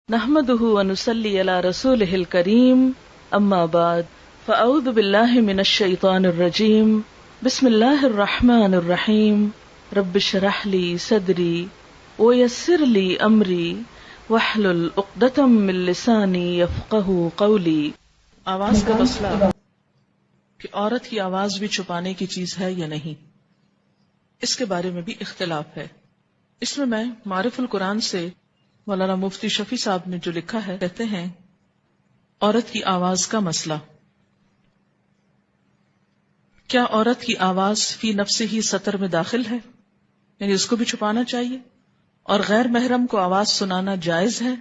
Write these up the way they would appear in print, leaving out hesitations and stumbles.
نحمده ونصلي على رسوله الكريم اما بعد فاعوذ بالله من الشيطان الرجيم بسم الله الرحمن الرحيم رب اشرح لي صدري ويسر لي امري واحلل عقدة من لساني يفقهوا قولي۔ آواز کا مسئلہ کہ عورت کی آواز بھی چھپانے کی چیز ہے یا نہیں، اس کے بارے میں بھی اختلاف ہے۔ اس میں معرف القرآن سے مولانا مفتی شفیع صاحب نے جو لکھا ہے، کہتے ہیں عورت کی آواز کا مسئلہ، کیا عورت کی آواز فی نفس ہی سطر میں داخل ہے، یعنی اس کو بھی چھپانا چاہیے، اور غیر محرم کو آواز سنانا جائز ہے،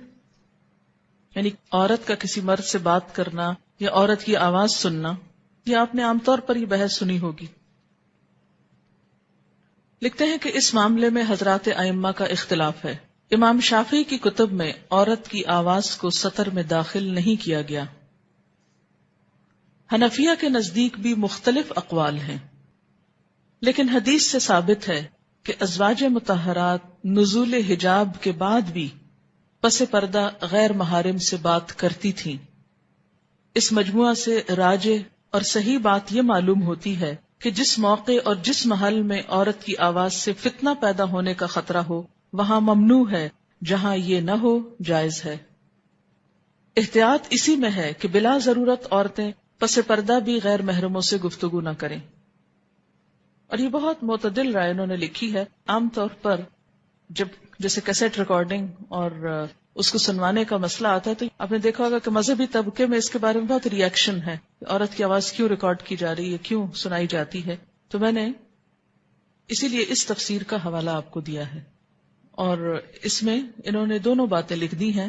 یعنی عورت کا کسی مرد سے بات کرنا یا عورت کی آواز سننا، یہ آپ نے عام طور پر یہ بحث سنی ہوگی۔ لکھتے ہیں کہ اس معاملے میں حضرات ائمہ کا اختلاف ہے۔ امام شافعی کی کتب میں عورت کی آواز کو سطر میں داخل نہیں کیا گیا۔ حنفیہ کے نزدیک بھی مختلف اقوال ہیں، لیکن حدیث سے ثابت ہے کہ ازواج مطہرات نزول حجاب کے بعد بھی پس پردہ غیر محارم سے بات کرتی تھیں۔ اس مجموعہ سے راجح اور صحیح بات یہ معلوم ہوتی ہے کہ جس موقع اور جس محل میں عورت کی آواز سے فتنہ پیدا ہونے کا خطرہ ہو وہاں ممنوع ہے، جہاں یہ نہ ہو جائز ہے۔ احتیاط اسی میں ہے کہ بلا ضرورت عورتیں پس پردہ بھی غیر محرموں سے گفتگو نہ کریں، اور یہ بہت معتدل رائے انہوں نے لکھی ہے۔ عام طور پر جب جیسے کیسٹ ریکارڈنگ اور اس کو سنوانے کا مسئلہ آتا ہے تو آپ نے دیکھا ہوگا کہ مذہبی طبقے میں اس کے بارے میں بہت ری ایکشن ہے، عورت کی آواز کیوں ریکارڈ کی جا رہی ہے، کیوں سنائی جاتی ہے۔ تو میں نے اسی لیے اس تفسیر کا حوالہ آپ کو دیا ہے، اور اس میں انہوں نے دونوں باتیں لکھ دی ہیں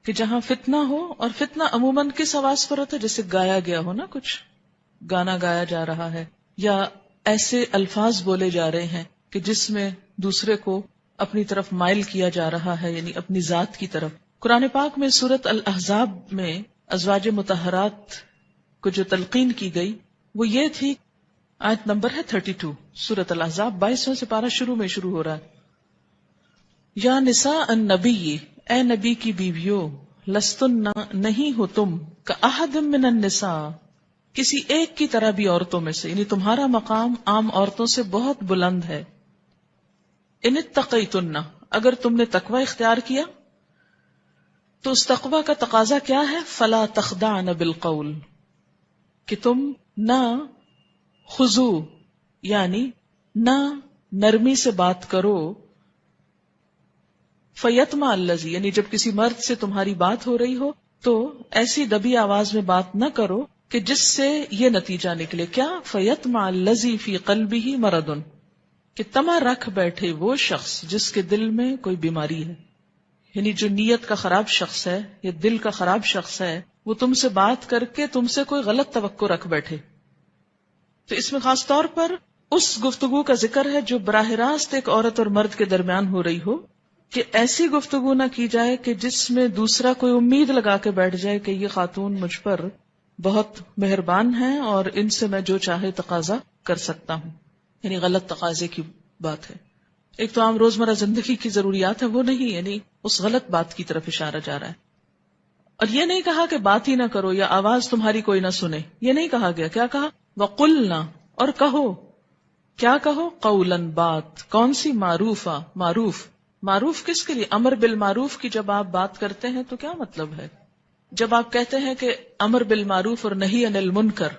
کہ جہاں فتنہ ہو، اور فتنہ عموماً کس آواز پر ہوتا ہے، جیسے گایا گیا ہو نا، کچھ گانا گایا جا رہا ہے یا ایسے الفاظ بولے جا رہے ہیں کہ جس میں دوسرے کو اپنی طرف مائل کیا جا رہا ہے، یعنی اپنی ذات کی طرف۔ قرآن پاک میں سورۃ الاحزاب میں ازواج مطہرات کو جو تلقین کی گئی وہ یہ تھی، آیت نمبر ہے 32، سورۃ الاحزاب 22واں سپارہ شروع ہو رہا ہے۔ یا نساء النبی، اے نبی کی بیویوں، لستن، نہیں ہو تم، کاحد من النساء، کسی ایک کی طرح بھی عورتوں میں سے، یعنی تمہارا مقام عام عورتوں سے بہت بلند ہے۔ ان اتقیتن، اگر تم نے تقوی اختیار کیا تو اس تقوی کا تقاضا کیا ہے؟ فلا تخضعن بالقول، کہ تم نہ خضوع یعنی نہ نرمی سے بات کرو، فیطمع الذی، یعنی جب کسی مرد سے تمہاری بات ہو رہی ہو تو ایسی دبی آواز میں بات نہ کرو کہ جس سے یہ نتیجہ نکلے، کیا؟ فیطمع الذی فی قلبہ مرض، کہ طمع رکھ بیٹھے وہ شخص جس کے دل میں کوئی بیماری ہے، یعنی جو نیت کا خراب شخص ہے یا دل کا خراب شخص ہے، وہ تم سے بات کر کے تم سے کوئی غلط توقع رکھ بیٹھے۔ تو اس میں خاص طور پر اس گفتگو کا ذکر ہے جو براہ راست ایک عورت اور مرد کے درمیان ہو رہی ہو، کہ ایسی گفتگو نہ کی جائے کہ جس میں دوسرا کوئی امید لگا کے بیٹھ جائے کہ یہ خاتون مجھ پر بہت مہربان ہیں اور ان سے میں جو چاہے تقاضا کر سکتا ہوں، یعنی غلط تقاضے کی بات ہے۔ ایک تو عام روزمرہ زندگی کی ضروریات ہے وہ نہیں، یعنی اس غلط بات کی طرف اشارہ جا رہا ہے۔ اور یہ نہیں کہا کہ بات ہی نہ کرو یا آواز تمہاری کوئی نہ سنے، یہ نہیں کہا گیا۔ کیا کہا؟ وَقُلْنَا، اور کہو، کیا کہو؟ قولاً، بات، کون سی؟ معروفہ، معروف۔ معروف کس کے لیے؟ امر بالمعروف کی جب آپ بات کرتے ہیں تو کیا مطلب ہے؟ جب آپ کہتے ہیں کہ امر بالمعروف اور نہی عن المنکر،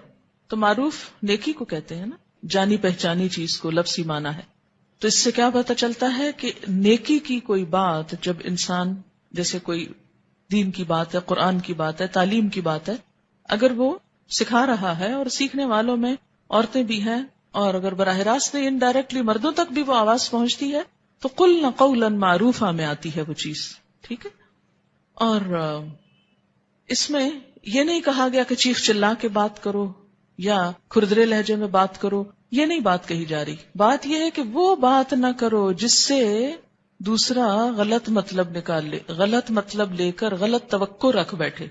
تو معروف نیکی کو کہتے ہیں نا، جانی پہچانی چیز کو لفظی معنی ہے۔ تو اس سے کیا پتہ چلتا ہے کہ نیکی کی کوئی بات جب انسان، جیسے کوئی دین کی بات ہے، قرآن کی بات ہے، تعلیم کی بات ہے، اگر وہ سکھا رہا ہے اور سیکھنے والوں میں عورتیں بھی ہیں، اور اگر براہ راست نہیں انڈائریکٹلی مردوں تک بھی وہ آواز پہنچتی ہے تو قلنا قولا معروفا میں آتی ہے وہ چیز، ٹھیک ہے۔ اور اس میں یہ نہیں کہا گیا کہ چیخ چلا کے بات کرو یا کھردرے لہجے میں بات کرو، یہ نہیں بات کہی جا رہی۔ بات یہ ہے کہ وہ بات نہ کرو جس سے دوسرا غلط مطلب نکال لے، غلط مطلب لے کر غلط توقع رکھ بیٹھے۔